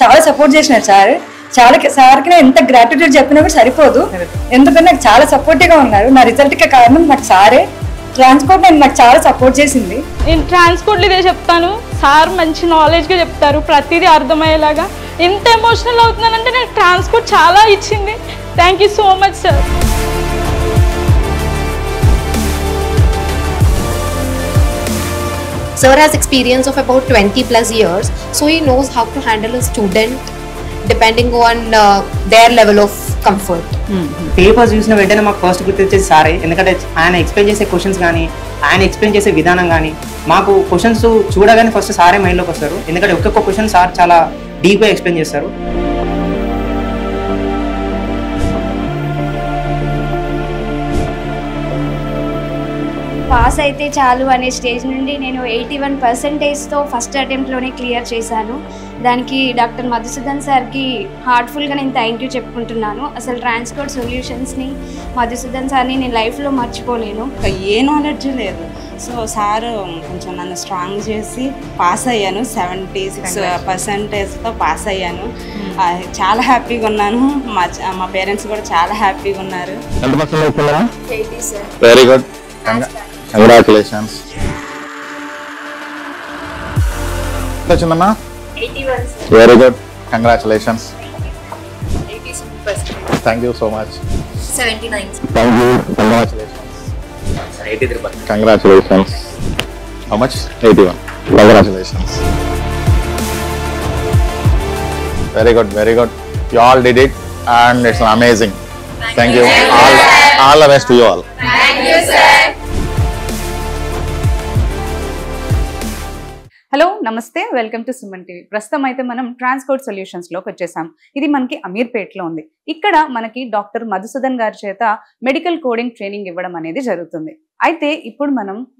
చాలా సపోర్ట్ చేసినారు సార్. సార్కి నేను ఎంత గ్రాటిట్యూడ్ చెప్పినా కూడా సరిపోదు, ఎందుకంటే నాకు చాలా సపోర్టివ్గా ఉన్నారు. నా రిజల్ట్కి కారణం నాకు సారే. ట్రాన్స్పోర్ట్ నేను నాకు చాలా సపోర్ట్ చేసింది. నేను ట్రాన్స్పోర్ట్లో ఇదే చెప్తాను, సార్ మంచి నాలెడ్జ్గా చెప్తారు, ప్రతిదీ అర్థమయ్యేలాగా. ఎంత ఎమోషనల్ అవుతున్నానంటే నాకు ట్రాన్స్పోర్ట్ చాలా ఇచ్చింది. Thank you so much sir. Sir has experience of about 20 plus years, so he knows how to handle a student depending on their level of comfort. Papers చూసిన వెంటనే మాకు ఫస్ట్ గుర్తొచ్చేది సారే. ఎందుకంటే ఆయన ఎక్స్ప్లెయిన్ చేసే క్వశ్చన్స్ కానీ ఆయన ఎక్స్ప్లెయిన్ చేసే విధానం కానీ మాకు క్వశ్చన్స్ చూడగానే ఫస్ట్ సారే మైండ్లోకి వస్తారు. ఎందుకంటే ఒక్కొక్క క్వశ్చన్ సార్ చాలా డీప్గా ఎక్స్ప్లెయిన్ చేస్తారు. పాస్ అయితే చాలు అనే స్టేజ్ నుండి నేను 81%తో ఫస్ట్ అటెంప్ట్లోనే క్లియర్ చేశాను. దానికి డాక్టర్ మధుసూదన్ సార్కి హార్ట్ఫుల్గా నేను థ్యాంక్ యూ చెప్పుకుంటున్నాను. అసలు ట్రాన్స్పోర్ట్ సొల్యూషన్స్ని మధుసూదన్ సార్ని నేను లైఫ్లో మర్చిపోలేను. ఏ నాలెడ్జ్ లేదు. సో సార్ కొంచెం నన్ను స్ట్రాంగ్ చేసి పాస్ అయ్యాను. 76%తో పాస్ అయ్యాను. చాలా హ్యాపీగా ఉన్నాను. మా పేరెంట్స్ కూడా చాలా హ్యాపీగా ఉన్నారు. Very good, congratulations. వచ్చిందమ్మా? Very good, congratulations. Thank you so much. 79. Thank you, congratulations. 83. Congratulations. How much? 81. Congratulations. Very good, very good. You all did it and it's amazing. Thank you. All the best to you all. Thank you, sir. Hello, నమస్తే, welcome to Suman TV. ప్రస్తుతం అయితే మనం transport సొల్యూషన్స్లోకి వచ్చేసాం. ఇది మనకి అమీర్పేట్లో ఉంది. ఇక్కడ మనకి డాక్టర్ మధుసూదన్ గారి చేత మెడికల్ కోడింగ్ ట్రైనింగ్ ఇవ్వడం అనేది జరుగుతుంది. అయితే ఇప్పుడు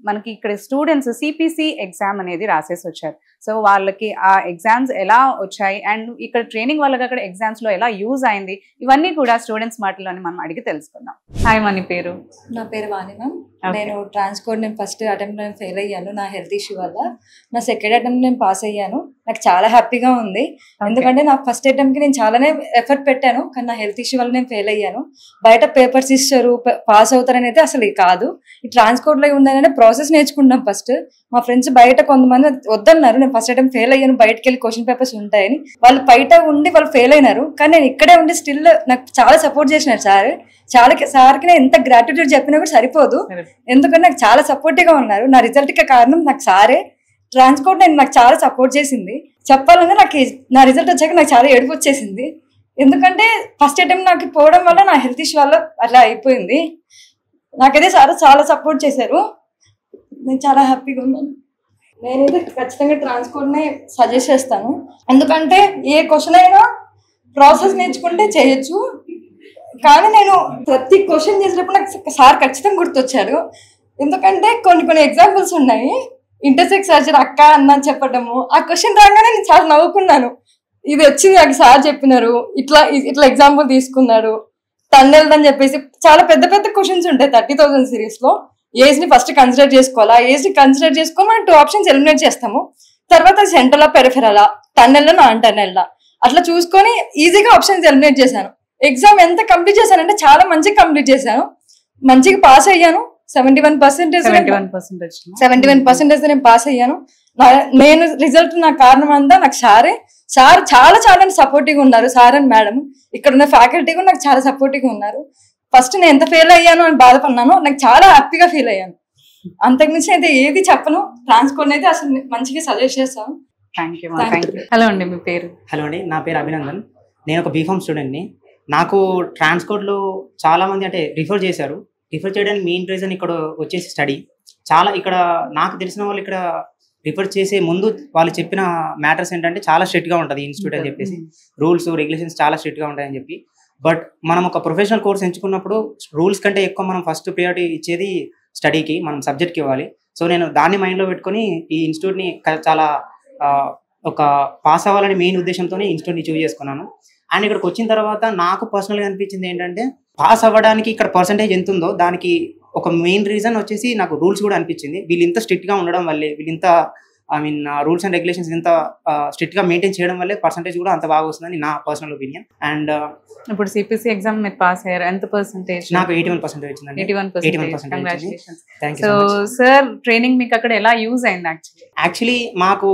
మనకి ఇక్కడ స్టూడెంట్స్ సిపిసి ఎగ్జామ్ అనేది రాసేసి వచ్చారు. సో వాళ్ళకి ఆ ఎగ్జామ్స్ ఎలా వచ్చాయి అండ్ ఇక్కడ ట్రైనింగ్ వాళ్ళకి అక్కడ ఎగ్జామ్స్లో ఎలా యూజ్ అయింది, ఇవన్నీ కూడా స్టూడెంట్స్ మాటల్లోనే మనం అడిగి తెలుసుకుందాం. హాయ్, మన పేరు? నా పేరు వాణి మ్యామ్. నేను ట్రాన్స్పోర్ట్ నేను ఫస్ట్ అటెంప్ట్ నేను ఫెయిల్ అయ్యాను నా హెల్త్ ఇష్యూ వల్ల. నా సెకండ్ అటెంప్ట్ నేను పాస్ అయ్యాను. నాకు చాలా హ్యాపీగా ఉంది, ఎందుకంటే నా ఫస్ట్ అటెంప్ట్కి నేను చాలానే ఎఫర్ట్ పెట్టాను, కానీ నా హెల్త్ ఇష్యూ వల్ల నేను ఫెయిల్ అయ్యాను. బయట పేపర్స్ ఇస్తారు, పాస్ అవుతారని అయితే అసలు కాదు. ఈ ట్రాన్స్పోర్ట్లో ఉందనే ప్రాసెస్ నేర్చుకుంటున్నాం ఫస్ట్. మా ఫ్రెండ్స్ బయట కొంతమంది వద్దన్నారు, నేను ఫస్ట్ అటెంప్ట్ ఫెయిల్ అయ్యాను, బయటకు వెళ్ళి క్వశ్చన్ పేపర్స్ ఉంటాయని. వాళ్ళు బయట ఉండి వాళ్ళు ఫెయిల్ అయినారు, కానీ నేను ఇక్కడే ఉండి స్టిల్ నాకు చాలా సపోర్ట్ చేసినారు సార్. సార్కి నేను ఎంత గ్రాటిట్యూడ్ చెప్పినా కూడా సరిపోదు, ఎందుకంటే నాకు చాలా సపోర్టివ్గా ఉన్నారు. నా రిజల్ట్కి కారణం నాకు సారే. ట్రాన్స్పోర్ట్ నాకు చాలా సపోర్ట్ చేసింది. చెప్పాలంటే నాకు నా రిజల్ట్ వచ్చాక నాకు చాలా ఏడుపు వచ్చేసింది, ఎందుకంటే ఫస్ట్ అటెంప్ట్ నాకు పోవడం వల్ల నా హెల్త్ ఇష్యూ వల్ల అట్లా అయిపోయింది. నాకైతే సార్ చాలా సపోర్ట్ చేశారు, నేను చాలా హ్యాపీగా ఉన్నాను. నేనైతే ఖచ్చితంగా ట్రాన్స్పోర్ట్నే సజెస్ట్ చేస్తాను, ఎందుకంటే ఏ క్వశ్చన్ అయినా ప్రాసెస్ నేర్చుకుంటే చేయొచ్చు. కానీ నేను ప్రతి క్వశ్చన్ చేసేటప్పుడు నాకు సార్ ఖచ్చితంగా గుర్తొచ్చారు, ఎందుకంటే కొన్ని ఎగ్జాంపుల్స్ ఉన్నాయి. ఇంటర్సెక్స్ సర్జరీ అక్క అన్న చెప్పడము, ఆ క్వశ్చన్ రాగానే నేను చాలా నవ్వుకున్నాను. ఇది వచ్చింది నాకు సార్ చెప్పినారు, ఇట్లా ఎగ్జాంపుల్ తీసుకున్నారు. టన్నెల్ అని చెప్పేసి చాలా పెద్ద పెద్ద క్వశ్చన్స్ ఉంటాయి 30,000 సిరీస్లో. ఏజ్ ని ఫస్ట్ కన్సిడర్ చేసుకోవాలా, ఏజ్ ని కన్సిడర్ చేసుకొని మనం 2 ఆప్షన్స్ ఎలిమినేట్ చేస్తాము. తర్వాత సెంట్రలా పెరిఫెరలా, టన్నెల్లా నాన్ టన్నెల్లా, అట్లా చూసుకొని ఈజీగా ఆప్షన్స్ ఎలిమినేట్ చేశాను. ఎగ్జామ్ ఎంత కంప్లీట్ చేశానంటే చాలా మంచిగా కంప్లీట్ చేశాను, మంచిగా పాస్ అయ్యాను. 71% నేను పాస్ అయ్యాను. నేను రిజల్ట్ నా కారణం అంతా నాకు సారే. సార్ చాలా సపోర్టివ్గా ఉన్నారు. సార్ అండ్ మేడం, ఇక్కడ ఉన్న ఫ్యాకల్టీ కూడా నాకు చాలా సపోర్టివ్గా ఉన్నారు. ఫస్ట్ నేను ఎంత ఫెయిల్ అయ్యాను అని బాధపడినాను, నాకు చాలా హ్యాపీగా ఫీల్ అయ్యాను. అంతకుమించి అయితే ఏది చెప్పను. ట్రాన్స్పోర్ట్ అయితే అసలు మంచిగా సజెస్ట్ చేస్తాను. Thank you. హలో అండి, మీ పేరు? హలో అండి, నా పేరు అభినందన్. నేను ఒక బీఫామ్ స్టూడెంట్ని. నాకు ట్రాన్స్పోర్ట్లో చాలామంది అంటే రిఫర్ చేశారు. రిఫర్ చేయడానికి మెయిన్ రీజన్ ఇక్కడ వచ్చేసి స్టడీ. చాలా ఇక్కడ నాకు తెలిసిన వాళ్ళు ఇక్కడ రిఫర్ చేసే ముందు వాళ్ళు చెప్పిన మ్యాటర్స్ ఏంటంటే చాలా స్ట్రిక్ట్గా ఉంటుంది ఇన్స్టిట్యూట్ అని చెప్పేసి, రూల్స్ రెగ్యులేషన్స్ చాలా స్ట్రిక్ట్గా ఉంటాయని చెప్పి. బట్ మనం ఒక ప్రొఫెషనల్ కోర్స్ ఎంచుకున్నప్పుడు రూల్స్ కంటే ఎక్కువ మనం ఫస్ట్ ప్రియారిటీ ఇచ్చేది స్టడీకి, మనం సబ్జెక్ట్కి ఇవ్వాలి. సో నేను దాన్ని మైండ్లో పెట్టుకొని ఈ ఇన్స్టిట్యూట్ని చాలా ఒక పాస్ అవ్వాలని మెయిన్ ఉద్దేశంతోనే ఇన్స్టిట్యూట్ని చూస్ చేసుకున్నాను. అండ్ ఇక్కడికి వచ్చిన తర్వాత నాకు పర్సనల్గా అనిపించింది ఏంటంటే, పాస్ అవ్వడానికి ఇక్కడ పర్సంటేజ్ ఎంత ఉందో దానికి ఒక మెయిన్ రీజన్ వచ్చేసి నాకు రూల్స్ కూడా అనిపించింది. వీళ్ళు ఇంత స్ట్రిక్ట్గా ఉండడం వల్లే, వీళ్ళు ఇంత I mean rules and regulations ఇంత స్ట్రిక్ట్గా మెయింటైన్ చేయడం వల్లే పర్సంటేజ్ కూడా అంత బాగా వస్తుందని నా పర్సనల్ ఒపీనియన్. అండ్ ఇప్పుడు సిపిసి ఎగ్జామ్ మీరు పాస్ అయ్యారు, ఎంత పర్సెంటేజ్? నాకు 81% వచ్చిందండి. 81%. Congratulations. Thank you. So sir training మీకు అక్కడ ఎలా యూజ్ అయింది? యాక్చువల్లీ మాకు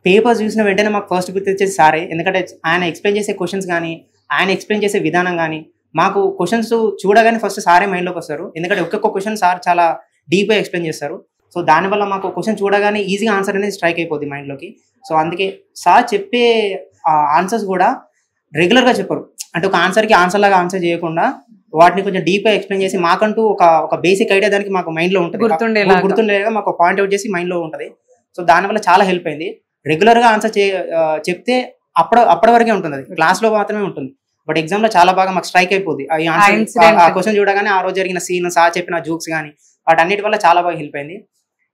పేపర్స్ చూసిన వెంటనే మాకు ఫస్ట్ గుర్తొచ్చేసి సారే. ఎందుకంటే ఆయన ఎక్స్ప్లెయిన్ చేసే క్వశ్చన్స్ కానీ ఆయన ఎక్స్ప్లెయిన్ చేసే విధానం కానీ మాకు క్వశ్చన్స్ చూడగానే ఫస్ట్ సారే మైండ్లోకి వస్తారు. ఎందుకంటే ఒక్కొక్క క్వశ్చన్ సార్ చాలా డీప్గా ఎక్స్ప్లెయిన్ చేస్తారు. సో దానివల్ల మాకు క్వశ్చన్ చూడగానే ఈజీగా ఆన్సర్ అనేది స్ట్రైక్ అయిపోద్ది మైండ్లోకి. సో అందుకే సార్ చెప్పే ఆన్సర్స్ కూడా రెగ్యులర్గా చెప్పరు. అంటే ఒక ఆన్సర్కి ఆన్సర్ లాగా ఆన్సర్ చేయకుండా వాటిని కొంచెం డీప్గా ఎక్స్ప్లెయిన్ చేసి మాకంటూ ఒక బేసిక్ ఐడియా దానికి మాకు మైండ్లో ఉంటుంది, గుర్తుండేలాగా మాకు పాయింట్అవుట్ చేసి మైండ్లో ఉంటుంది. సో దానివల్ల చాలా హెల్ప్ అయింది. రెగ్యులర్గా ఆన్సర్ చెప్తే అప్పటి వరకే ఉంటుంది, అది క్లాస్లో మాత్రమే ఉంటుంది. బట్ ఎగ్జామ్లో చాలా బాగా మాకు స్ట్రైక్ అయిపోద్ది. ఆ క్వశ్చన్ చూడగానే ఆ రోజు జరిగిన సీన్, సార్ చెప్పిన జోక్స్ కానీ వాటన్నిటి వల్ల చాలా బాగా హెల్ప్ అయింది.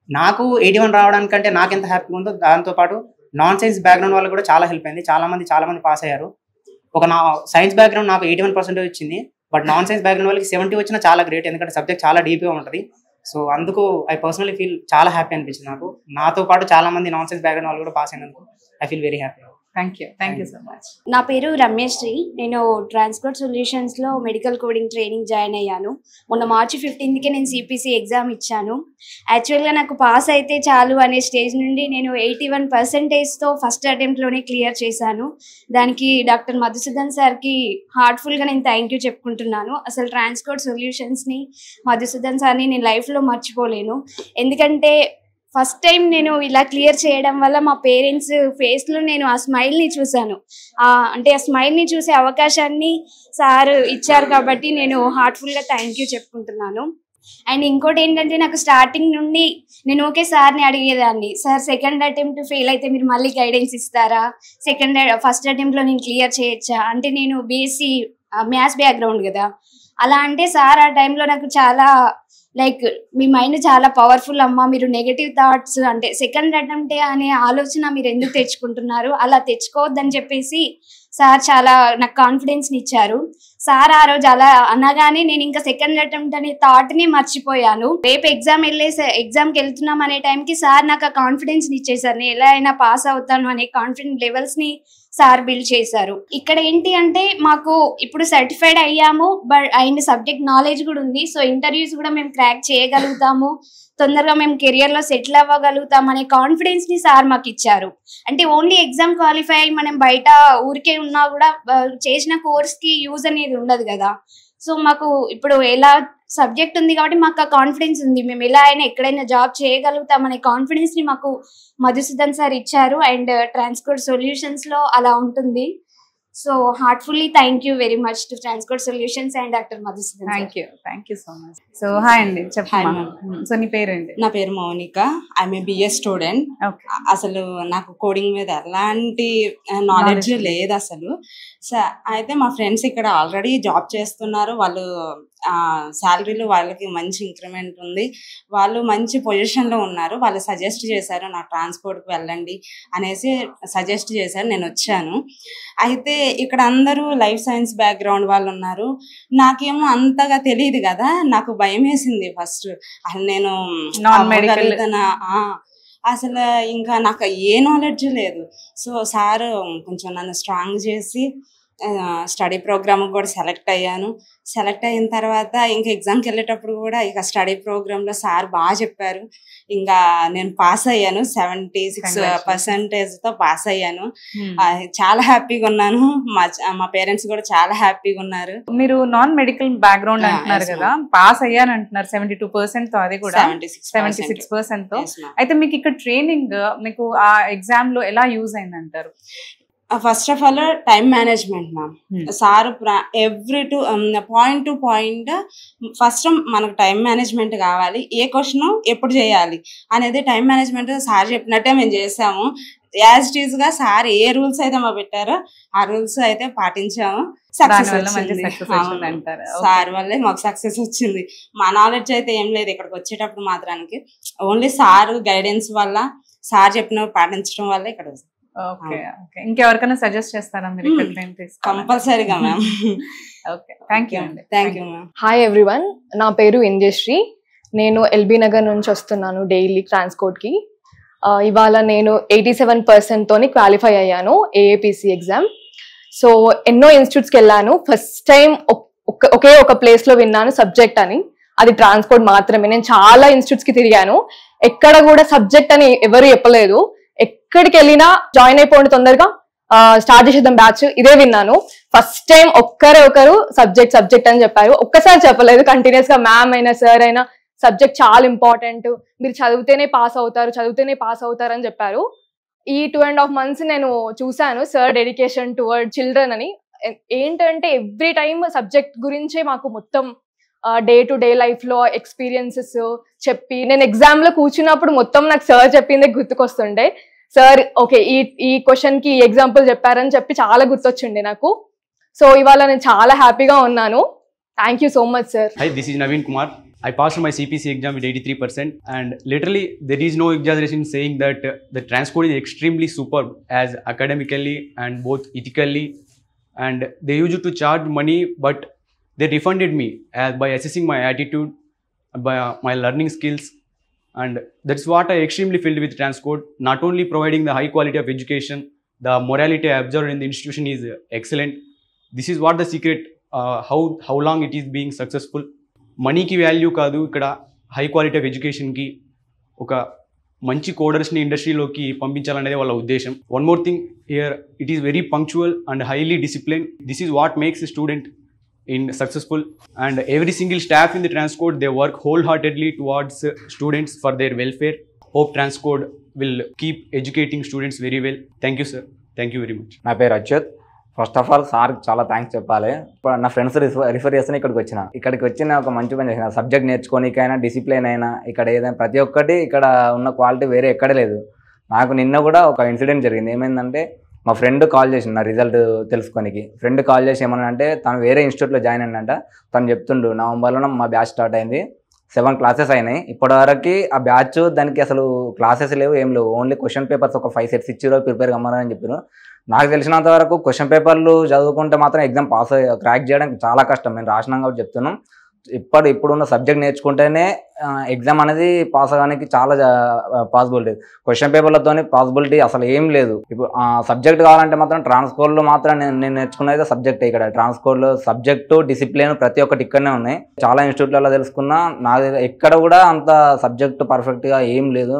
నాకు 81 రావడానికంటే నాకు ఎంత హ్యాపీగా ఉందో దాంతోపాటు నాన్ సైన్స్ బ్యాక్గ్రౌండ్ వాళ్ళు కూడా చాలా హెల్ప్ అయింది. చాలా మంది పాస్ అయ్యారు. నా సైన్స్ బ్యాక్గ్రౌండ్ నాకు 81% వచ్చింది. బట్ నాన్ సైన్స్ బ్యాక్గ్రౌండ్ వాళ్ళకి 70 వచ్చినా చాలా గ్రేట్, ఎందుకంటే సబ్జెక్ట్ చాలా డీప్గా ఉంటుంది. సో అందుకు ఐ పర్సనలీ ఫీల్ చాలా హ్యాపీ అనిపించింది నాకు. నాతో పాటు చాలా మంది నాన్ సైన్స్ బ్యాక్గ్రౌండ్ వాళ్ళు కూడా పాస్ అయినందుకు I feel very happy. Thank you so much. నా పేరు రమ్యశ్రీ. నేను ట్రాన్స్కోడ్ సొల్యూషన్స్లో మెడికల్ కోడింగ్ ట్రైనింగ్ జాయిన్ అయ్యాను. మొన్న March 15కి నేను సిపిసి ఎగ్జామ్ ఇచ్చాను. యాక్చువల్గా నాకు పాస్ అయితే చాలు అనే స్టేజ్ నుండి నేను 81%తో ఫస్ట్ అటెంప్ట్లోనే క్లియర్ చేశాను. దానికి డాక్టర్ మధుసూదన్ సార్కి హార్ట్ఫుల్గా నేను థ్యాంక్ యూ చెప్పుకుంటున్నాను. అసలు ట్రాన్స్కోడ్ సొల్యూషన్స్ని, మధుసూదన్ సార్ని నేను లైఫ్లో మర్చిపోలేను. ఎందుకంటే ఫస్ట్ టైం నేను ఇలా క్లియర్ చేయడం వల్ల మా పేరెంట్స్ ఫేస్లో నేను ఆ స్మైల్ని చూశాను. అంటే ఆ స్మైల్ని చూసే అవకాశాన్ని సార్ ఇచ్చారు కాబట్టి నేను హార్ట్ఫుల్గా థ్యాంక్ యూ చెప్పుకుంటున్నాను. అండ్ ఇంకోటి ఏంటంటే నాకు స్టార్టింగ్ నుండి నేను సార్ని అడిగేదాన్ని, సార్ సెకండ్ అటెంప్ట్ ఫెయిల్ అయితే మీరు మళ్ళీ గైడెన్స్ ఇస్తారా, ఫస్ట్ అటెంప్ట్లో నేను క్లియర్ చేయొచ్చా అంటే, నేను బీఎస్సీ మ్యాథ్స్ బ్యాక్గ్రౌండ్ కదా, అలా అంటే సార్ ఆ టైంలో నాకు చాలా మీ మైండ్ చాలా పవర్ఫుల్ అమ్మా, మీరు నెగటివ్ థాట్స్ అంటే సెకండ్ అటెంప్ట్ అనే ఆలోచన మీరు ఎందుకు తెచ్చుకుంటున్నారు, అలా తెచ్చుకోవద్దని చెప్పేసి సార్ చాలా నాకు కాన్ఫిడెన్స్ని ఇచ్చారు. సార్ ఆ రోజు అలా అనగానే నేను ఇంకా సెకండ్ అటెంప్ట్ అనే థాట్ని మర్చిపోయాను. రేపు ఎగ్జామ్కి వెళ్తున్నాం అనే టైంకి సార్ నాకు ఆ కాన్ఫిడెన్స్ని ఇచ్చేసారు. నేను ఎలా అయినా పాస్ అవుతాను అనే కాన్ఫిడెంట్ లెవెల్స్ని సార్ బిల్డ్ చేశారు. ఇక్కడ ఏంటి అంటే మాకు ఇప్పుడు సర్టిఫైడ్ అయ్యాము, బట్ అయిన సబ్జెక్ట్ నాలెడ్జ్ కూడా ఉంది. సో ఇంటర్వ్యూస్ కూడా మేము క్రాక్ చేయగలుగుతాము, తొందరగా మేము కెరియర్లో సెటిల్ అవ్వగలుగుతాం అనే కాన్ఫిడెన్స్ని సార్ మాకు ఇచ్చారు. అంటే ఓన్లీ ఎగ్జామ్ క్వాలిఫై అయ్యి మనం బయట ఊరికే ఉన్నా కూడా చేసిన కోర్స్కి యూజ్ అనేది ఉండదు కదా. సో మాకు ఇప్పుడు ఎలా సబ్జెక్ట్ ఉంది కాబట్టి మాకు ఆ కాన్ఫిడెన్స్ ఉంది, మేము ఎలా అయినా ఎక్కడైనా జాబ్ చేయగలుగుతాం అనే కాన్ఫిడెన్స్ని మాకు మధుసూదన్ సార్ ఇచ్చారు. అండ్ ట్రాన్స్కోడ్ సొల్యూషన్స్లో అలా ఉంటుంది. So heartfully thank you very much to Transcode solutions and doctor Madhusudan. Thank you so much. So hi అండి, చెప్పండి. సో నీ పేరేంటి? నా పేరు Mounika. I'm a BS student. అసలు నాకు కోడింగ్ మీద ఎలాంటి నాలెడ్జ్ లేదు అసలు. అయితే మా ఫ్రెండ్స్ ఇక్కడ ఆల్రెడీ జాబ్ చేస్తున్నారు, వాళ్ళు శాలరీలు వాళ్ళకి మంచి ఇంక్రిమెంట్ ఉంది, వాళ్ళు మంచి పొజిషన్లో ఉన్నారు. వాళ్ళు సజెస్ట్ చేశారు నా ట్రాన్స్పోర్ట్కి వెళ్ళండి అనేసి సజెస్ట్ చేశారు, నేను వచ్చాను. అయితే ఇక్కడ అందరూ లైఫ్ సైన్స్ బ్యాక్గ్రౌండ్ వాళ్ళు ఉన్నారు. నాకేమో అంతగా తెలియదు కదా, నాకు భయం వేసింది ఫస్ట్. అసలు నేను అవ్వగలుగుతానా, అసలు ఇంకా నాకు ఏ నాలెడ్జ్ లేదు. సో సార్ కొంచెం నన్ను స్ట్రాంగ్ చేసి స్టడీ ప్రోగ్రామ్ కూడా సెలెక్ట్ అయ్యాను. సెలెక్ట్ అయిన తర్వాత ఇంకా ఎగ్జామ్కి వెళ్ళేటప్పుడు కూడా ఇక స్టడీ ప్రోగ్రాంలో సార్ బాగా చెప్పారు. ఇంకా నేను పాస్ అయ్యాను, 76%తో పాస్ అయ్యాను. చాలా హ్యాపీగా ఉన్నాను. మా పేరెంట్స్ కూడా చాలా హ్యాపీగా ఉన్నారు. మీరు నాన్ మెడికల్ బ్యాక్గ్రౌండ్ అంటున్నారు కదా, పాస్ అయ్యాను అంటున్నారు 72%తో, అది కూడా 76%తో. అయితే మీకు ఇక్కడ ట్రైనింగ్ మీకు ఆ ఎగ్జామ్ లో ఎలా యూజ్ అయింది అంటారు? First of all time management ma'am. Sir every point to point first మనకు టైం మేనేజ్మెంట్ కావాలి, ఏ క్వశ్చన్ ఎప్పుడు చేయాలి అనేది టైం మేనేజ్మెంట్ సార్ చెప్పినట్టే మేము చేసాము. యాజ్ ఇట్ ఈజ్ గా సార్ ఏ రూల్స్ అయితే మా పెట్టారో ఆ రూల్స్ అయితే పాటించాము. సక్సెస్ సార్ వల్లే మాకు సక్సెస్ వచ్చింది. మా నాలెడ్జ్ అయితే ఏం లేదు ఇక్కడికి వచ్చేటప్పుడు మాత్రానికి, ఓన్లీ సార్ గైడెన్స్ వల్ల, సార్ చెప్పిన పాటించడం వల్ల ఇక్కడ. ఓకే ఓకే, ఇంకెవరికైనా సజెస్ట్ చేస్తారా మీరు ఇక్కడ ట్రైన్ తీసుకోవాలి? కంపల్సరీగా మ్యామ్. ఓకే, థ్యాంక్ యూ అండి. Thank you ma'am. Hi everyone, నా పేరు ఇంజశ్రీ. నేను ఎల్బీ నగర్ నుంచి వస్తున్నాను డైలీ ట్రాన్స్కోడ్కి. ఇవాళ నేను 87% తోని క్వాలిఫై అయ్యాను ఏఏపిసి ఎగ్జామ్. సో ఎన్నో ఇన్స్టిట్యూట్స్కి వెళ్ళాను. ఫస్ట్ టైం ఒకే ఒక ప్లేస్లో విన్నాను సబ్జెక్ట్ అని, అది ట్రాన్స్పోర్ట్ మాత్రమే. నేను చాలా ఇన్స్టిట్యూట్స్కి తిరిగాను, ఎక్కడ కూడా సబ్జెక్ట్ అని ఎవరు చెప్పలేదు. ఎక్కడికి వెళ్ళినా జాయిన్ అయిపోండి తొందరగా, స్టార్ట్ చేసేద్దాం బ్యాచ్, ఇదే విన్నాను. ఫస్ట్ టైం ఒకరు సబ్జెక్ట్ అని చెప్పారు. ఒక్కసారి చెప్పలేదు, కంటిన్యూస్ గా మ్యామ్ అయినా సార్ అయినా సబ్జెక్ట్ చాలా ఇంపార్టెంట్, మీరు చదివితేనే పాస్ అవుతారు అని చెప్పారు. ఈ 2.5 months నేను చూసాను సార్ డెడికేషన్ టువర్డ్ చిల్డ్రన్ అని. ఏంటంటే ఎవ్రీ టైమ్ సబ్జెక్ట్ గురించే మాకు మొత్తం డే టు డే లైఫ్ లో ఎక్స్పీరియన్సెస్ చెప్పి, నేను ఎగ్జామ్ లో కూర్చున్నప్పుడు మొత్తం నాకు సార్ చెప్పిందే గుర్తుకొస్తుండే. సార్ ఓకే ఈ క్వశ్చన్ కి ఎగ్జాంపుల్ చెప్పారని చెప్పి చాలా గుర్తొచ్చిండే నాకు. సో ఇవాళ నేను చాలా హ్యాపీగా ఉన్నాను. Thank you so much sir. Hi, this is Naveen Kumar. I passed my CPC exam with 83%, and literally there is no exaggeration saying that the Transcode is extremely superb as academically and both ethically, and they used to charge money, but they refunded me by assessing my attitude, by my learning skills, and that's what I extremely felt with Transcode. Not only providing the high quality of education, the morality I observed in the institution is excellent. This is what the secret, how long it is being successful. మనీకి value కాదు, ఇక్కడ high quality of ఎడ్యుకేషన్కి ఒక మంచి కోడర్స్ని ఇండస్ట్రీలోకి పంపించాలనేది వాళ్ళ ఉద్దేశం. One more thing here, it is very punctual and highly discipline. This is what makes a student in successful, and every single staff in the Transcode, they work wholeheartedly towards students for their welfare. Hope Transcode will keep educating students very well. Thank you sir, thank you very much. నా పేరు Achyut. First of all sir చాలా thanks చెప్పాలి. ఇప్పుడు నా friends refer చేస్తే ఇక్కడికి వచ్చిన ఒక మంచి పని చేసిన. సబ్జెక్ట్ నేర్చుకోనికైనా డిసిప్లిన్ అయినా ఇక్కడ ఏదైనా ప్రతి ఒక్కటి ఇక్కడ ఉన్న క్వాలిటీ వేరే ఎక్కడ లేదు. నాకు నిన్న కూడా ఒక ఇన్సిడెంట్ జరిగింది. ఏమైందంటే మా ఫ్రెండ్ కాల్ చేసిండు నా రిజల్ట్ తెలుసుకోనికి. ఫ్రెండ్ కాల్ చేసి ఏమన్నా అంటే తను వేరే ఇన్స్టిట్యూట్లో జాయిన్ అయిందంట. తను చెప్తుండు నవంబర్లో మా బ్యాచ్ స్టార్ట్ అయింది, 7 classes అయినాయి. ఇప్పటివరకు ఆ బ్యాచ్ దానికి అసలు క్లాసెస్ లేవు, ఏం లేవు, ఓన్లీ క్వశ్చన్ పేపర్స్ ఒక 5 sets ఇచ్చిరో ప్రిపేర్ కమ్మని చెప్పారు. నాకు తెలిసినంత వరకు క్వశ్చన్ పేపర్లు చదువుకుంటే మాత్రం ఎగ్జామ్ క్రాక్ చేయడానికి చాలా కష్టం. నేను రాసినాం కాబట్టి చెప్తున్నాను. ఇప్పుడున్న సబ్జెక్ట్ నేర్చుకుంటేనే ఎగ్జామ్ అనేది పాస్ అవ్వడానికి చాలా పాసిబిలిటీ. క్వశ్చన్ పేపర్లతోని పాసిబిలిటీ అసలు ఏం లేదు. ఇప్పుడు సబ్జెక్ట్ కావాలంటే మాత్రం ట్రాన్స్కోడ్లో మాత్రం నేను నేర్చుకున్నది సబ్జెక్ట్. ఇక్కడ ట్రాన్స్కోడ్లో సబ్జెక్టు డిసిప్లిన్ ప్రతి ఒక్కటి ఇక్కడనే ఉన్నాయి. చాలా ఇన్స్టిట్యూట్లలో తెలుసుకున్నా నాకు ఎక్కడ కూడా అంత సబ్జెక్ట్ పర్ఫెక్ట్గా ఏం లేదు.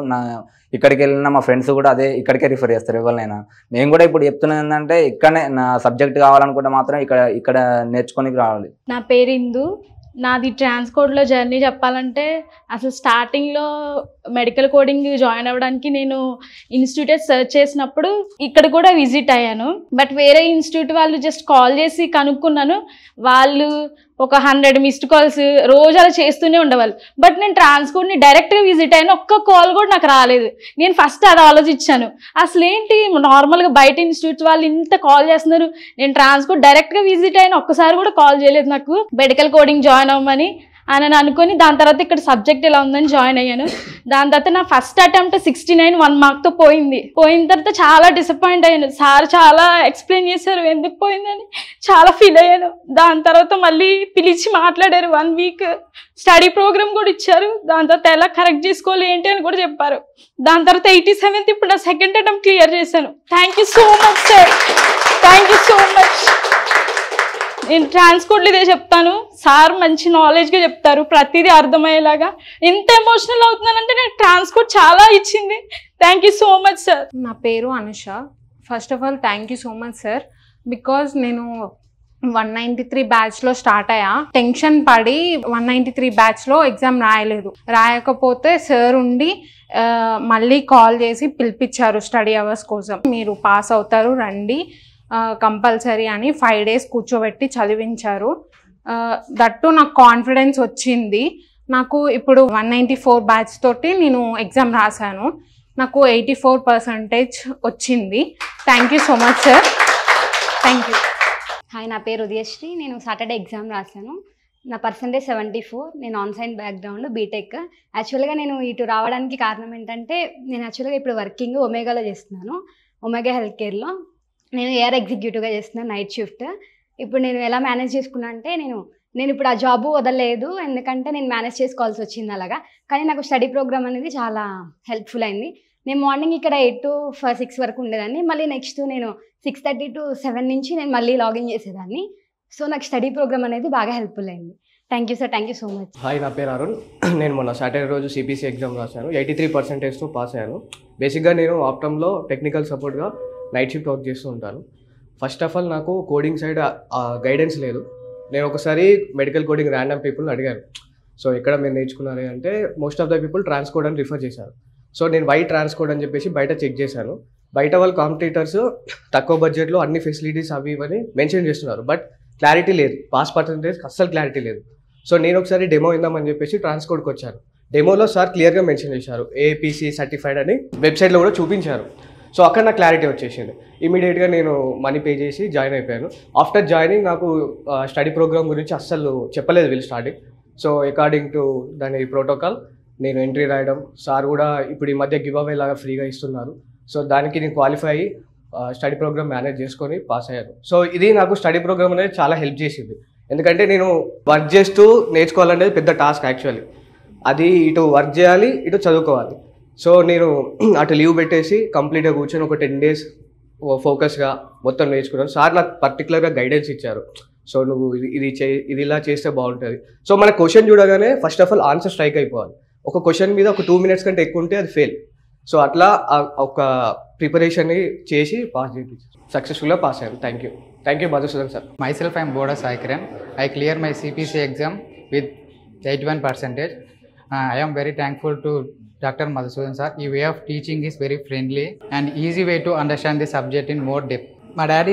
ఇక్కడికి వెళ్ళిన మా ఫ్రెండ్స్ కూడా ఇక్కడికే రిఫర్ చేస్తారు ఎవరినైనా. నేను కూడా ఇప్పుడు చెప్తున్నది ఏంటంటే ఇక్కడనే నా సబ్జెక్ట్ కావాలనుకుంటే మాత్రం ఇక్కడ నేర్చుకోనికి రావాలి. నా పేరు ఇందు. నాది ట్రాన్స్కోడ్లో జర్నీ చెప్పాలంటే అసలు స్టార్టింగ్లో మెడికల్ కోడింగ్ జాయిన్ అవ్వడానికి నేను ఇన్స్టిట్యూట్ సెర్చ్ చేసినప్పుడు ఇక్కడ కూడా విజిట్ అయ్యాను. బట్ వేరే ఇన్స్టిట్యూట్ వాళ్ళు జస్ట్ కాల్ చేసి కనుక్కున్నాను. వాళ్ళు ఒక 100 missed calls రోజు అలా చేస్తూనే ఉండేవాళ్ళు. బట్ నేను ట్రాన్స్కోడ్ని డైరెక్ట్గా విజిట్ అయ్యాను, ఒక్క కాల్ కూడా నాకు రాలేదు. నేను ఫస్ట్ అది ఆలోచించాను, అసలు ఏంటి నార్మల్గా బయట ఇన్స్టిట్యూట్ వాళ్ళు ఇంత కాల్ చేస్తున్నారు, నేను ట్రాన్స్కోడ్ డైరెక్ట్గా విజిట్ అయినా ఒక్కసారి కూడా కాల్ చేయలేదు నాకు మెడికల్ కోడింగ్ జాయిన్ అవ్వమని అని అనుకుని. దాని తర్వాత ఇక్కడ సబ్జెక్ట్ ఎలా ఉందని జాయిన్ అయ్యాను. దాని తర్వాత నా ఫస్ట్ అటెంప్ట్ 69 1 markతో పోయిన తర్వాత చాలా డిసప్పాయింట్ అయ్యాను. సార్ చాలా ఎక్స్ప్లెయిన్ చేశారు ఎందుకు పోయిందని, చాలా ఫీల్ అయ్యాను. దాని తర్వాత మళ్ళీ పిలిచి మాట్లాడారు, 1 week స్టడీ ప్రోగ్రామ్ కూడా ఇచ్చారు. దాని తర్వాత ఎలా కరెక్ట్ చేసుకోవాలి ఏంటి అని కూడా చెప్పారు. దాని తర్వాత 87th ఇప్పుడు నా సెకండ్ అటెంప్ట్ క్లియర్ చేశాను. Thank you so much sir, thank you so much. నేను ట్రాన్స్కోడ్లో ఇదే చెప్తాను, సార్ మంచి నాలెడ్జ్గా చెప్తారు, ప్రతిదీ అర్థమయ్యేలాగా. ఎంత ఎమోషనల్ అవుతున్నానంటే నాకు ట్రాన్స్కోడ్ చాలా ఇచ్చింది. Thank you so much sir. నా పేరు Anusha. First of all thank you so much sir. Because నేను 193 బ్యాచ్లో స్టార్ట్ అయ్యా. టెన్షన్ పడి 193 బ్యాచ్లో ఎగ్జామ్ రాయకపోతే సార్ ఉండి మళ్ళీ కాల్ చేసి పిలిపించారు స్టడీ అవర్స్ కోసం. మీరు పాస్ అవుతారు రండి కంపల్సరీ అని 5 days కూర్చోబెట్టి చదివించారు. దట్టు నాకు కాన్ఫిడెన్స్ వచ్చింది. నాకు ఇప్పుడు 194 బ్యాచ్ తోటి నేను ఎగ్జామ్ రాశాను. నాకు 84% వచ్చింది. Thank you so much sir, thank you. Hi, నా పేరు ఉదయశ్రీ. నేను సాటర్డే ఎగ్జామ్ రాశాను. నా పర్సంటేజ్ 74. నేను ఆన్ సైన్ బ్యాక్గ్రౌండ్ బీటెక్. యాక్చువల్గా నేను ఇటు రావడానికి కారణం ఏంటంటే నేను యాక్చువల్గా ఇప్పుడు వర్కింగ్ ఒమేగాలో చేస్తున్నాను, ఒమేగా హెల్త్ కేర్లో. నేను ఏఆర్ ఎగ్జిక్యూటివ్గా చేస్తున్నాను, నైట్ షిఫ్ట్. ఇప్పుడు నేను ఎలా మేనేజ్ చేసుకున్నా అంటే నేను ఇప్పుడు ఆ జాబు వదలలేదు, ఎందుకంటే నేను మేనేజ్ చేసుకోవాల్సి వచ్చింది అలాగా. కానీ నాకు స్టడీ ప్రోగ్రామ్ అనేది చాలా హెల్ప్ఫుల్ అయింది. నేను మార్నింగ్ ఇక్కడ 8 to 6 వరకు ఉండేదాన్ని. మళ్ళీ నెక్స్ట్ నేను 6:30 to 7 నుంచి నేను మళ్ళీ లాగిన్ చేసేదాన్ని. సో నాకు స్టడీ ప్రోగ్రామ్ అనేది బాగా హెల్ప్ఫుల్ అయింది. Thank you sir, thank you so much. Hi, నా పేరు అరుణ్. నేను మొన్న సాటర్డే రోజు సిపిసి ఎగ్జామ్ రాశాను. 83%తో పాస్ అయ్యాను. బేసిక్గా నేను ఆప్టమ్లో టెక్నికల్ సపోర్ట్గా నైట్ షిఫ్ట్ వర్క్ చేస్తూ ఉంటాను. ఫస్ట్ ఆఫ్ ఆల్ నాకు కోడింగ్ సైడ్ గైడెన్స్ లేదు. నేను ఒకసారి మెడికల్ కోడింగ్ ర్యాండమ్ పీపుల్ని అడిగాను, సో ఎక్కడ మీరు నేర్చుకున్నారు అంటే మోస్ట్ ఆఫ్ ద పీపుల్ ట్రాన్స్కోడ్ అని రిఫర్ చేశారు. సో నేను వై ట్రాన్స్కోడ్ అని చెప్పేసి బయట చెక్ చేశాను. బయట వాళ్ళు కాంపిటీటర్స్ తక్కువ బడ్జెట్లో అన్ని ఫెసిలిటీస్ అవి ఇవని మెన్షన్ చేస్తున్నారు, బట్ క్లారిటీ లేదు. పాస్ పర్సెంటేజ్ అస్సలు క్లారిటీ లేదు. సో నేను ఒకసారి డెమో ఇందామని చెప్పేసి ట్రాన్స్కోడ్కి వచ్చాను. డెమోలో సార్ క్లియర్గా మెన్షన్ చేశారు ఏపీసీ సర్టిఫైడ్ అని, వెబ్సైట్లో కూడా చూపించారు. సో అక్కడ నాకు క్లారిటీ వచ్చేసింది. ఇమీడియట్గా నేను మనీ పే చేసి జాయిన్ అయిపోయాను. ఆఫ్టర్ జాయినింగ్ నాకు స్టడీ ప్రోగ్రామ్ గురించి అస్సలు చెప్పలేదు వీళ్ళు స్టార్టింగ్. సో అకార్డింగ్ టు దాని ప్రోటోకాల్ నేను ఎంట్రీ రాయడం, సార్ కూడా ఇప్పుడు ఈ మధ్య గివ్ అవే లాగా ఫ్రీగా ఇస్తున్నారు. సో దానికి నేను క్వాలిఫై అయ్యి స్టడీ ప్రోగ్రామ్ మేనేజ్ చేసుకొని పాస్ అయ్యాను. సో ఇది నాకు స్టడీ ప్రోగ్రామ్ అనేది చాలా హెల్ప్ చేసింది. ఎందుకంటే నేను వర్క్ చేస్తూ నేర్చుకోవాలనేది పెద్ద టాస్క్ యాక్చువల్లీ. అది ఇటు వర్క్ చేయాలి, ఇటు చదువుకోవాలి. సో నేను అటు లీవ్ పెట్టేసి కంప్లీట్గా కూర్చొని ఒక 10 days ఫోకస్గా మొత్తం నేర్చుకున్నాను. సార్ నాకు పర్టికులర్గా గైడెన్స్ ఇచ్చారు. సో నువ్వు ఇది ఇలా చేస్తే బాగుంటుంది. సో మన క్వశ్చన్ చూడగానే first of all answer strike అయిపోవాలి. ఒక క్వశ్చన్ మీద ఒక 2 minutes కంటే ఎక్కువ ఉంటే అది ఫెయిల్. సో అట్లా ఒక ప్రిపరేషన్ చేసి పాస్ చేయించాను. సక్సెస్ఫుల్గా పాస్ అయ్యాను. Thank you Madhusudan sir. Myself, I am Boda Sai Kiran. I cleared my CPC exam with 81%. I am very thankful to Dr. Madhusudan sir. His way of teaching is very friendly and easy way to understand the subject in more depth. మా daddy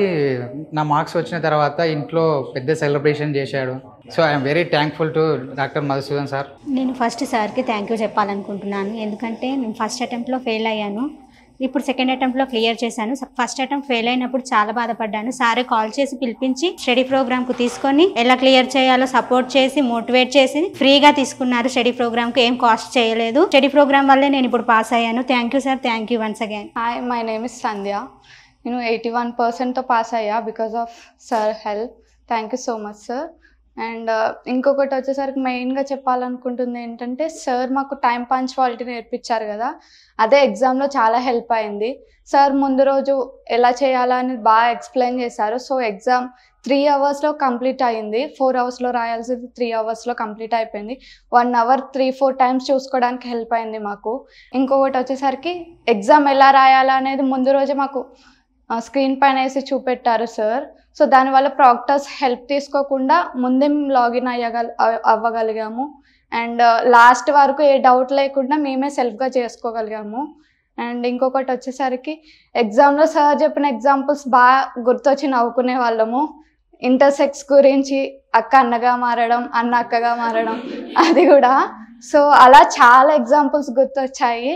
నా marks వచ్చిన తర్వాత ఇంట్లో పెద్ద celebration చేశాడు. So I'm very thankful to doctor Madhusudan sir. నేను first సార్కి thank you చెప్పాలనుకుంటున్నాను. ఎందుకంటే నేను ఫస్ట్ అటెంప్ట్లో ఫెయిల్ అయ్యాను. ఇప్పుడు సెకండ్ అటెంప్ట్లో క్లియర్ చేశాను. ఫస్ట్ అటెంప్ట్ ఫెయిల్ అయినప్పుడు చాలా బాధపడ్డాను. సారే కాల్ చేసి పిలిపించి స్టడీ ప్రోగ్రామ్కు తీసుకొని ఎలా క్లియర్ చేయాలో సపోర్ట్ చేసి మోటివేట్ చేసి ఫ్రీగా తీసుకున్నారు. స్టడీ ప్రోగ్రామ్కి ఏం కాస్ట్ చేయలేదు. స్టడీ ప్రోగ్రామ్ వల్లే నేను ఇప్పుడు పాస్ అయ్యాను. Thank you sir, thank you once again. Hi, my name is Sandhya. నేను 81%తో పాస్ అయ్యా because of sir help. Thank you so much sir. And ఇంకొకటి వచ్చేసరికి మెయిన్గా చెప్పాలనుకుంటుంది ఏంటంటే సార్ మాకు టైం పంచువాలిటీ నేర్పించారు కదా, అదే ఎగ్జామ్లో చాలా హెల్ప్ అయింది. సార్ ముందు రోజు ఎలా చేయాలా అని బాగా ఎక్స్ప్లెయిన్ చేశారు. సో ఎగ్జామ్ 3 hours కంప్లీట్ అయ్యింది. 4 hours రాయాల్సింది 3 hours కంప్లీట్ అయిపోయింది. 1 hour 3-4 times చూసుకోవడానికి హెల్ప్ అయింది మాకు. ఇంకొకటి వచ్చేసరికి ఎగ్జామ్ ఎలా రాయాలా అనేది ముందు రోజే మాకు స్క్రీన్ పైన వేసి చూపెట్టారు సార్. సో దానివల్ల ప్రాక్టర్స్ హెల్ప్ తీసుకోకుండా ముందే లాగిన్ అవ్వగలిగాము. అండ్ లాస్ట్ వరకు ఏ డౌట్ లేకుండా మేమే సెల్ఫ్గా చేసుకోగలిగాము. అండ్ ఇంకొకటి వచ్చేసరికి ఎగ్జామ్లో సార్ చెప్పిన ఎగ్జాంపుల్స్ బాగా గుర్తొచ్చి నవ్వుకునే వాళ్ళము. ఇంటర్సెక్స్ గురించి అక్క అన్నగా మారడం, అన్న అక్కగా మారడం, అది కూడా. సో అలా చాలా ఎగ్జాంపుల్స్ గుర్తొచ్చాయి.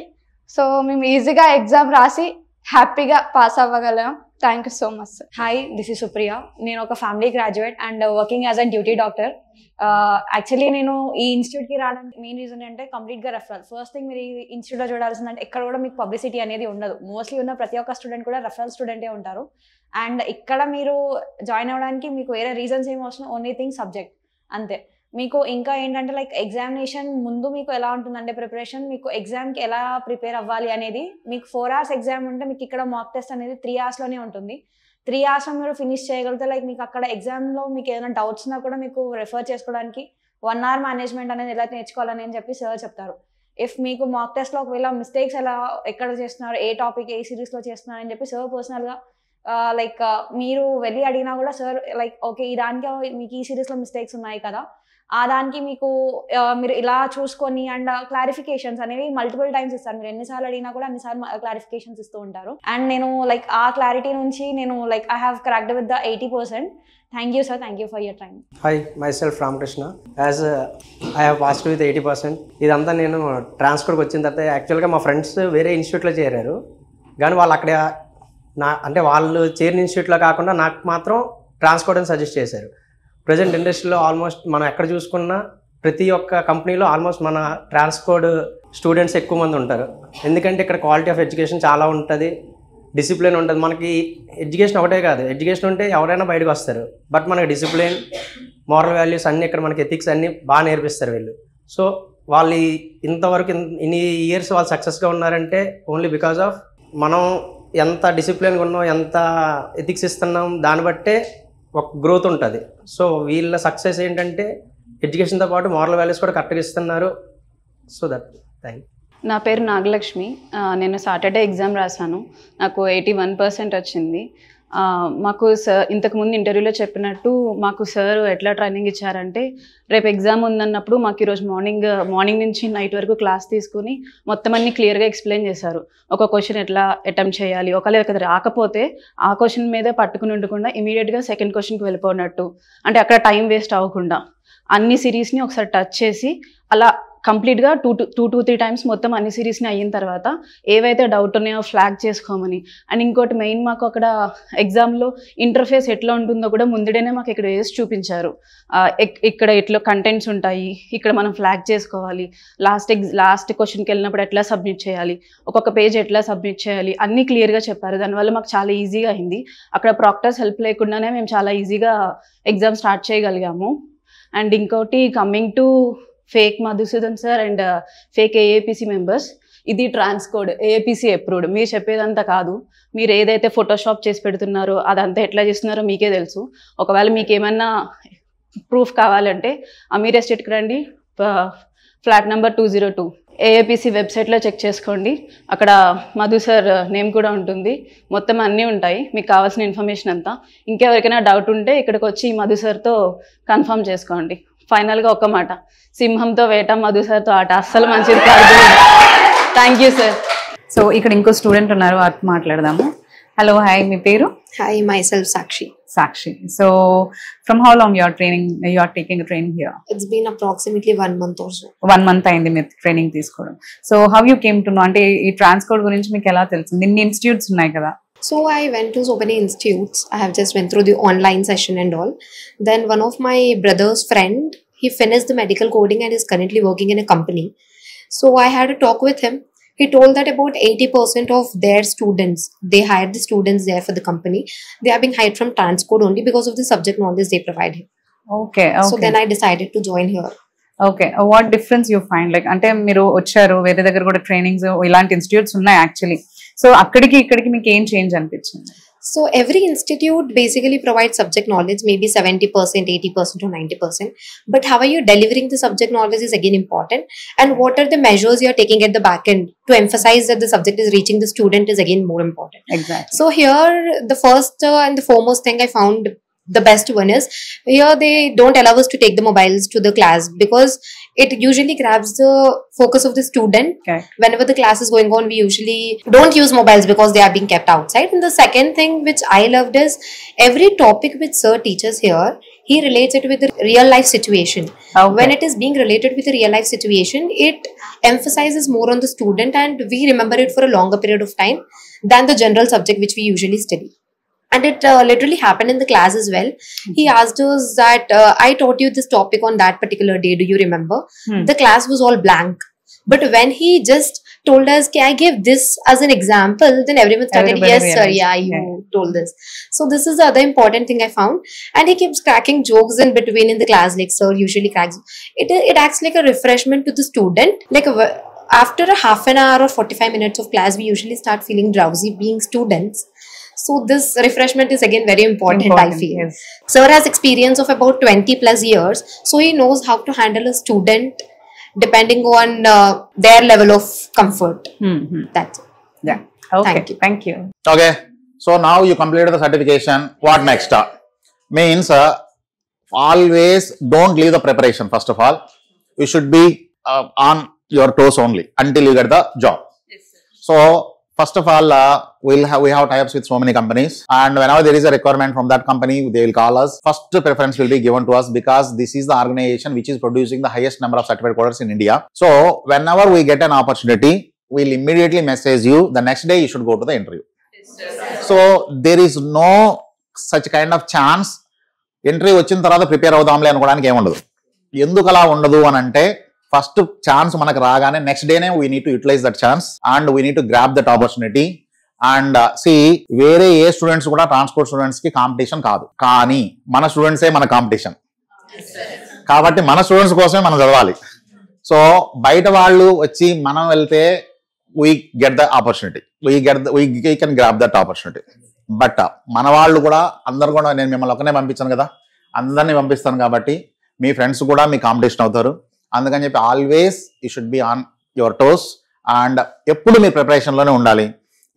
సో మేము ఈజీగా ఎగ్జామ్ రాసి హ్యాపీగా పాస్ అవ్వగలం. Thank you so much sir. Hi, this is Supriya. నేను ఒక family graduate and working as a duty doctor. Actually నేను ఈ ఇన్స్టిట్యూట్కి రావడానికి మెయిన్ రీజన్ అంటే కంప్లీట్గా రెఫరల్. ఫస్ట్ థింగ్ మీరు ఈ ఇన్స్టిట్యూట్లో చూడాల్సిందంటే ఎక్కడ కూడా మీకు పబ్లిసిటీ అనేది ఉండదు. మోస్ట్లీ ఉన్న ప్రతి ఒక్క స్టూడెంట్ కూడా రెఫరల్ స్టూడెంటే ఉంటారు. అండ్ ఇక్కడ మీరు జాయిన్ అవ్వడానికి మీకు వేరే రీజన్స్ ఏమి అవసరం, ఓన్లీ థింగ్ సబ్జెక్ట్ అంతే. మీకు ఇంకా ఏంటంటే లైక్ ఎగ్జామినేషన్ ముందు మీకు ఎలా ఉంటుందంటే ప్రిపరేషన్, మీకు ఎగ్జామ్కి ఎలా ప్రిపేర్ అవ్వాలి అనేది. మీకు 4 hours ఎగ్జామ్ ఉంటే మీకు ఇక్కడ మాక్ టెస్ట్ అనేది 3 hours ఉంటుంది. 3 hours మీరు ఫినిష్ చేయగలిగితే లైక్ మీకు అక్కడ ఎగ్జామ్లో మీకు ఏదైనా డౌట్స్ ఉన్నా కూడా మీకు రెఫర్ చేసుకోవడానికి 1 hour మేనేజ్మెంట్ అనేది ఎలా నేర్చుకోవాలని అని చెప్పి సార్ చెప్తారు. ఇఫ్ మీకు మాక్ టెస్ట్లో ఒకవేళ మిస్టేక్స్ ఎలా ఎక్కడ చేస్తున్నారు, ఏ టాపిక్ ఏ సిరీస్లో చేస్తున్నారు అని చెప్పి సార్ పర్సనల్గా లైక్ మీరు వెళ్ళి అడిగినా కూడా సార్ లైక్ ఓకే ఈ దానికి మీకు ఈ సిరీస్లో మిస్టేక్స్ ఉన్నాయి కదా, ఆ దానికి మీకు మీరు ఇలా చూసుకొని అండ్ క్లారిఫికేషన్స్ అనేవి మల్టిపుల్ టైమ్స్ ఇస్తారు. మీరు ఎన్నిసార్లు అడిగినా కూడా అన్నిసార్లు క్లారిఫికేషన్స్ ఇస్తూ ఉంటారు. అండ్ నేను లైక్ ఆ క్లారిటీ నుంచి నేను like I have cracked with the 80%. Thank you sir, thank you for your time. Hi, my self Ramakrishna. As I have passed with 80%. ఇదంతా నేను ట్రాన్స్కోడ్కి వచ్చిన తర్వాత యాక్చువల్గా మా ఫ్రెండ్స్ వేరే ఇన్స్టిట్యూట్లో చేరారు, కానీ వాళ్ళు అక్కడ అంటే వాళ్ళు చేరిన ఇన్స్టిట్యూట్లో కాకుండా నాకు మాత్రం ట్రాన్స్కోడ్ అని సజెస్ట్ చేశారు. ప్రజెంట్ ఇండస్ట్రీలో ఆల్మోస్ట్ మనం ఎక్కడ చూసుకున్నా ప్రతి ఒక్క కంపెనీలో ఆల్మోస్ట్ మన ట్రాన్స్కోడ్ స్టూడెంట్స్ ఎక్కువ మంది ఉంటారు. ఎందుకంటే ఇక్కడ క్వాలిటీ ఆఫ్ ఎడ్యుకేషన్ చాలా ఉంటుంది, డిసిప్లిన్ ఉంటుంది. మనకి ఎడ్యుకేషన్ ఒకటే కాదు, ఎడ్యుకేషన్ ఉంటే ఎవరైనా బయటకు వస్తారు, బట్ మనకి డిసిప్లిన్, మోరల్ వాల్యూస్ అన్నీ ఇక్కడ మనకి ఎథిక్స్ అన్నీ బాగా నేర్పిస్తారు వీళ్ళు. సో వాళ్ళు ఇంతవరకు ఇన్ని ఇయర్స్ వాళ్ళు సక్సెస్గా ఉన్నారంటే ఓన్లీ బికాజ్ ఆఫ్ మనం ఎంత డిసిప్లిన్గా ఉన్నాం, ఎంత ఎథిక్స్ ఇస్తున్నాం, దాన్ని బట్టే ఒక గ్రోత్ ఉంటుంది. సో వీళ్ళ సక్సెస్ ఏంటంటే ఎడ్యుకేషన్తో పాటు మారల్ వాల్యూస్ కూడా కరెక్ట్గా ఇస్తున్నారు. So that thank you. నా పేరు నాగలక్ష్మి. నేను సాటర్డే ఎగ్జామ్ రాశాను. నాకు 81% వచ్చింది. మాకు సార్ ఇంతకుముందు ఇంటర్వ్యూలో చెప్పినట్టు మాకు సార్ ఎట్లా ట్రైనింగ్ ఇచ్చారంటే, రేపు ఎగ్జామ్ ఉందన్నప్పుడు మాకు ఈరోజు మార్నింగ్ నుంచి నైట్ వరకు క్లాస్ తీసుకుని మొత్తం అన్ని క్లియర్గా ఎక్స్ప్లెయిన్ చేశారు. ఒక క్వశ్చన్ ఎట్లా అటెంప్ట్ చేయాలి, ఒకవేళ రాకపోతే ఆ క్వశ్చన్ మీదే పట్టుకుని ఉండకుండా ఇమీడియట్గా సెకండ్ క్వశ్చన్కి వెళ్ళిపోయినట్టు, అంటే అక్కడ టైం వేస్ట్ అవ్వకుండా అన్ని సిరీస్ని ఒకసారి టచ్ చేసి అలా కంప్లీట్గా 2 to 3 టైమ్స్ మొత్తం అన్ని సిరీస్ని అయిన తర్వాత ఏవైతే డౌట్ ఉన్నాయో ఫ్లాగ్ చేసుకోమని. అండ్ ఇంకోటి మెయిన్ మాకు అక్కడ ఎగ్జామ్లో ఇంటర్ఫేస్ ఎట్లా ఉంటుందో కూడా ముందుడేనే మాకు ఇక్కడ వేసి చూపించారు. ఇక్కడ ఎట్లా కంటెంట్స్ ఉంటాయి, ఇక్కడ మనం ఫ్లాగ్ చేసుకోవాలి, లాస్ట్ క్వశ్చన్కి వెళ్ళినప్పుడు ఎట్లా సబ్మిట్ చేయాలి, ఒక్కొక్క పేజ్ ఎట్లా సబ్మిట్ చేయాలి అన్నీ క్లియర్గా చెప్పారు. దానివల్ల మాకు చాలా ఈజీగా అయింది. అక్కడ ప్రాక్టర్స్ హెల్ప్ లేకుండానే మేము చాలా ఈజీగా ఎగ్జామ్ స్టార్ట్ చేయగలిగాము. అండ్ ఇంకోటి coming to fake Madhusudan sir and fake AAPC members, ఇది ట్రాన్స్ కోడ్ ఏఏపీసీ అప్రూవ్డ్. మీరు చెప్పేదంతా కాదు. మీరు ఏదైతే ఫోటోషాప్ చేసి పెడుతున్నారో అదంతా ఎట్లా చేస్తున్నారో మీకే తెలుసు. ఒకవేళ మీకు ఏమన్నా ప్రూఫ్ కావాలంటే అమీర్ ఎస్టేట్కి రండి, ఫ్లాట్ నెంబర్ 202 ఏఏపీసీ వెబ్సైట్లో చెక్ చేసుకోండి. అక్కడ మధు సార్ నేమ్ కూడా ఉంటుంది, మొత్తం అన్నీ ఉంటాయి, మీకు కావాల్సిన ఇన్ఫర్మేషన్ అంతా. ఇంకెవరికైనా డౌట్ ఉంటే ఇక్కడికి వచ్చి మధు సార్తో కన్ఫర్మ్ చేసుకోండి. ఫైనల్గా ఒక్క మాట, సింహంతో వేట మధు సార్తో ఆట అస్సలు మంచిది కాదు. Thank you sir. సో ఇక్కడ ఇంకో స్టూడెంట్ ఉన్నారు, అది మాట్లాడదాము. హలో, హాయ్, మీ పేరు? Hi, myself Sakshi. Sakshi. So from how long you are taking a training here? It's been approximately 1 month or so. 1 month అయింది మీరు ట్రైనింగ్ తీసుకోవడం. So how you came to know, అంటే ఈ ట్రాన్స్కోడ్ గురించి మీకు ఎలా తెలిసింది? ఇన్ని ఇన్స్టిట్యూట్స్ ఉన్నాయి కదా. So I went to so many institutes. I have just went through the online session and all. Then one of my brother's friend, he finished the medical coding and is currently working in a company. So I had a talk with him. He told that about 80% of their students, they hired the students there for the company, they are being hired from Transcode only because of the subject knowledge they provide him. Okay. So then I decided to join here. Okay, what difference you find? Like అంటే మీరు వచ్చారు, వేరే దగ్గర కూడా trainings ఇలాంటి institutes ఉన్నాయి actually. So అక్కడికి ఇక్కడికి మీకు ఏం చేంజ్ అనిపించింది? So every institute basically provides subject knowledge, maybe 70%, 80% or 90%. But how are you delivering the subject knowledge is again important. And what are the measures you are taking at the back end to emphasize that the subject is reaching the student is again more important. Exactly. So here the first and the foremost thing I found the best one is, here they don't allow us to take the mobiles to the class because it usually grabs the focus of the student. Okay. Whenever the class is going on, we usually don't use mobiles because they are being kept outside. And the second thing which I loved is, every topic which sir teaches here, he relates it with the real life situation. Okay. When it is being related with the real life situation, it emphasizes more on the student and we remember it for a longer period of time than the general subject which we usually study. And it literally happened in the class as well. He asked us that, I taught you this topic on that particular day, do you remember? The class was all blank. But when he just told us, I gave this as an example, then everyone started, Everybody yes sir, realized. yeah, you told this. So this is the other important thing I found. And he keeps cracking jokes in between in the class, like sir usually cracks. It acts like a refreshment to the student. Like after a half an hour or 45 minutes of class, we usually start feeling drowsy being students. So this refreshment is again very important, I feel. Yes. Sir has experience of about 20 plus years, so he knows how to handle a student depending on their level of comfort. That's it. Yeah. Okay. Thank you. Okay. So now you completed the certification. What next? Means always don't leave the preparation. First of all, you should be on your toes only until you get the job. Yes, sir. So first of all, we have tie-ups with so many companies, and whenever there is a requirement from that company, they will call us. First preference will be given to us because this is the organization which is producing the highest number of certified coders in India. So whenever we get an opportunity, we'll immediately message you. The next day you should go to the interview. So there is no such kind of chance. Interview వచ్చిన తర్వాత prepare అవుదాంలే అనుకోవడానికి ఏముండదు. ఎందుకు అలా ఉండదు అని అంటే, first chance మనకు రాగానే నెక్స్ట్ డేనే we need to utilize that chance and we need to grab that opportunity. And వేరే ఏ స్టూడెంట్స్ కూడా ట్రాన్స్పోర్ట్ స్టూడెంట్స్ కి కాంపిటీషన్ కాదు, కానీ మన స్టూడెంట్సే మన కాంపిటీషన్. కాబట్టి మన స్టూడెంట్స్ కోసమే మనం చదవాలి. సో బయట వాళ్ళు వచ్చి మనం వెళ్తే we get the opportunity, we can grab that opportunity. But మన వాళ్ళు కూడా అందరు కూడా, నేను మిమ్మల్ని ఒకనే పంపించాను కదా, అందరినీ పంపిస్తాను కాబట్టి మీ ఫ్రెండ్స్ కూడా మీ కాంపిటీషన్ అవుతారు. అందుకని చెప్పి always you should be on your toes and ఎప్పుడు మీరు ప్రిపరేషన్లోనే ఉండాలి.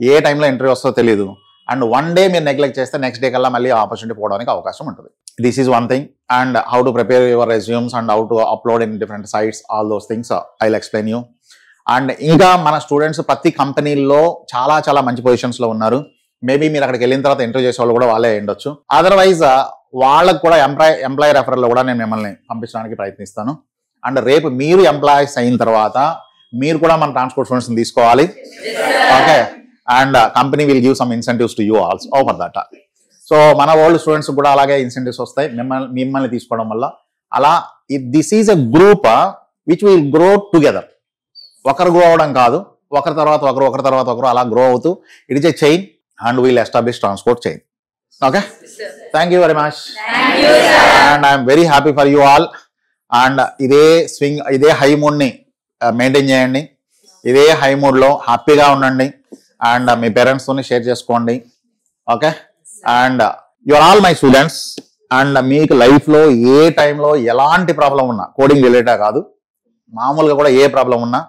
ఏ టైంలో ఇంటర్వ్యూ వస్తుందో తెలియదు. అండ్ వన్ డే మీరు నెగ్లెక్ట్ చేస్తే నెక్స్ట్ డే కల్లా మళ్ళీ ఆపర్చునిటీ పోవడానికి అవకాశం ఉంటుంది. This is one thing. And how to prepare your resumes and how to upload in different sites, all those things I will explain you. And ఇంకా మన students ప్రతి కంపెనీల్లో చాలా చాలా మంచి పొజిషన్స్లో ఉన్నారు. మేబీ మీరు అక్కడికి వెళ్ళిన తర్వాత ఇంటర్వ్యూ చేసే వాళ్ళు కూడా వాళ్ళే ఉండొచ్చు. అదర్వైజ్ వాళ్ళకు కూడా ఎంప్లాయీ రెఫరల్లో కూడా నేను మిమ్మల్ని పంపించడానికి ప్రయత్నిస్తాను. అండ్ రేపు మీరు ఎంప్లాయీస్ అయిన తర్వాత మీరు కూడా మన ట్రాన్స్పోర్ట్ స్టూడెంట్స్ని తీసుకోవాలి. Okay, and company will give some incentives to you also for that. So మన ఓల్డ్ స్టూడెంట్స్ కూడా అలాగే ఇన్సెంటివ్స్ వస్తాయి మిమ్మల్ని తీసుకోవడం వల్ల. అలా this is a group which will grow together. ఒకరు గ్రో అవడం కాదు, ఒకరి తర్వాత ఒకరు అలా గ్రో అవుతూ it is a chain and we'll establish transport chain. Okay, thank you very much and I'm very happy for you all. And ఇదే high మూడ్ని మెయింటైన్ చేయండి. ఇదే హై మూడ్లో హ్యాపీగా ఉండండి అండ్ మీ పేరెంట్స్తోని షేర్ చేసుకోండి. Okay, and you are all my students. And మీకు లైఫ్లో ఏ టైంలో ఎలాంటి ప్రాబ్లం ఉన్నా, కోడింగ్ రిలేటెడ్ కాదు, మామూలుగా కూడా ఏ ప్రాబ్లం ఉన్నా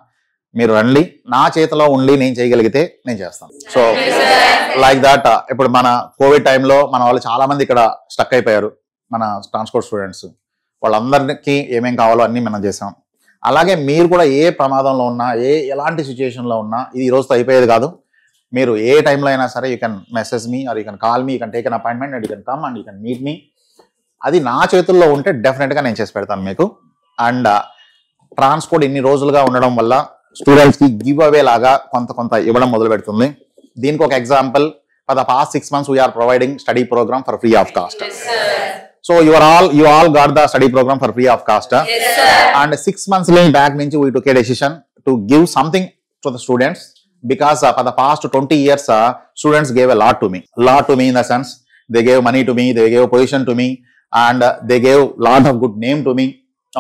మీరు రండి. నా చేతిలో ఉండి నేను చేయగలిగితే నేను చేస్తాను. సో లైక్ దాట్ ఇప్పుడు మన కోవిడ్ టైంలో మన వాళ్ళు చాలా మంది ఇక్కడ స్టక్ అయిపోయారు, మన ట్రాన్స్పోర్ట్ స్టూడెంట్స్. వాళ్ళందరికీ ఏమేం కావాలో అన్నీ మనం చేసాం. అలాగే మీరు కూడా ఏ ప్రమాదంలో ఉన్నా, ఎలాంటి సిచ్యుయేషన్లో ఉన్నా, ఇది ఈ రోజుతో అయిపోయేది కాదు. మీరు ఏ టైంలో అయినా సరే you can message me or you can call me, you can take an appointment and you can come and you can meet me. అది నా చేతుల్లో ఉంటే డెఫినెట్గా నేను చేసి పెడతాను మీకు. అండ్ ట్రాన్స్పోర్ట్ ఇన్ని రోజులుగా ఉండడం వల్ల స్టూడెంట్స్కి గివ్ అవే లాగా కొంత ఇవ్వడం మొదలు పెడుతుంది. దీనికి ఒక example, for the past 6 months we're providing study programme for free of cost. So you all got the study program for free of cost. Yes, sir. And 6 months back we took a decision to give something to the students, because for the past 20 years students gave a lot to me in the sense they gave money to me, they gave position to me, and they gave lot of good name to me.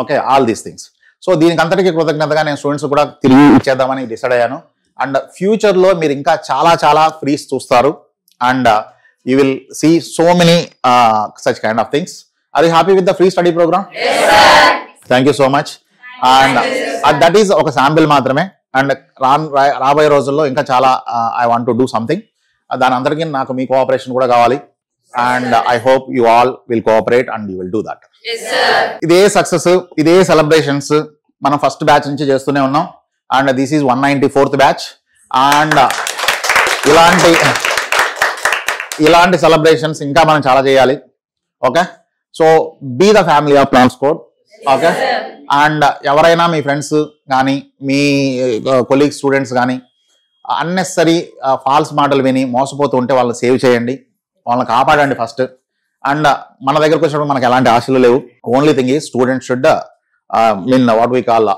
Okay, all these things. So దీనికి అంతటికీ కృతజ్ఞతగా నేను students కూడా తిరిగి ఇచ్చేద్దామని decide అయ్యాను. And ఫ్యూచర్లో మీరు ఇంకా చాలా ఫ్రీస్ చూస్తారు and you will see so many such kind of things. Are you happy with the free study program? Yes, sir. Thank you so much. And that is oka sample maatrame. And రాబోయే రోజుల్లో ఇంకా చాలా I want to do something. దాని అందరికీ నాకు మీ cooperation కూడా కావాలి. And I hope you all will cooperate and you will do that. Yes, sir. ఇదే సక్సెస్, ఇదే సెలబ్రేషన్స్ మనం ఫస్ట్ బ్యాచ్ నుంచి చేస్తూనే ఉన్నాం. And this is 194th batch. And ఇలాంటి సెలబ్రేషన్స్ ఇంకా మనం చాలా చేయాలి. Okay, so be the family of transport. Okay, and ఎవరైనా మీ ఫ్రెండ్స్ కానీ మీ కొలీగ్ స్టూడెంట్స్ కానీ అన్నెసరీ ఫాల్స్ మాటలు విని మోసపోతూ ఉంటే వాళ్ళని సేవ్ చేయండి, వాళ్ళని కాపాడండి ఫస్ట్. అండ్ మన దగ్గరకు వచ్చినప్పుడు మనకు ఎలాంటి ఆశలు లేవు. Only thing is student should what we call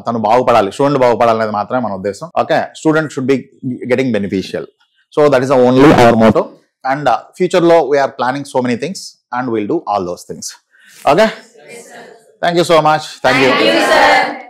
తను బాగుపడాలి, స్టూడెంట్ బాగుపడాలి అనేది మాత్రమే మన ఉద్దేశం. Okay, student should be getting beneficial. So that is only our motto. And future law we are planning so many things and we'll do all those things. Okay, thank you so much. Thank you, sir.